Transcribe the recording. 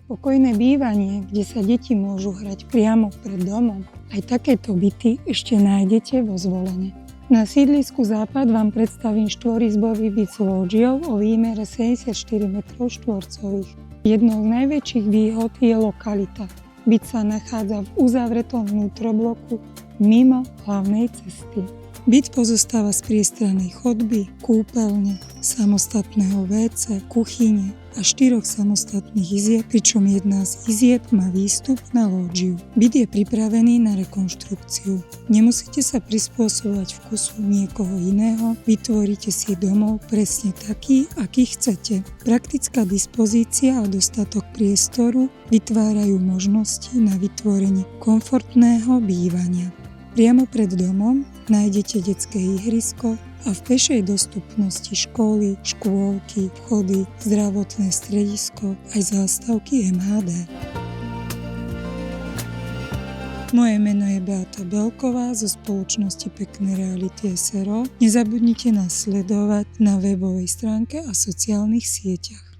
Pokojné bývanie, kde sa deti môžu hrať priamo pred domom. Aj takéto byty ešte nájdete vo Zvolene. Na sídlisku Západ vám predstavím štvorizbový byt s lódžiou o výmere 74 m2. Jednou z najväčších výhod je lokalita. Byt sa nachádza v uzavretom vnútrobloku mimo hlavnej cesty. Byt pozostáva z priestrannej chodby, kúpeľne, samostatného WC, kuchyne a 4 samostatných izieb, pričom jedna z izieb má výstup na lódžiu. Byt je pripravený na rekonštrukciu. Nemusíte sa prispôsobovať vkusu niekoho iného, vytvoríte si domov presne taký, aký chcete. Praktická dispozícia a dostatok priestoru vytvárajú možnosti na vytvorenie komfortného bývania. Priamo pred domom nájdete detské ihrisko a v pešej dostupnosti školy, škôlky, vchody, zdravotné stredisko aj zástavky MHD. Moje meno je Beata Belková zo spoločnosti Pekné reality SRO. Nezabudnite nás sledovať na webovej stránke a sociálnych sieťach.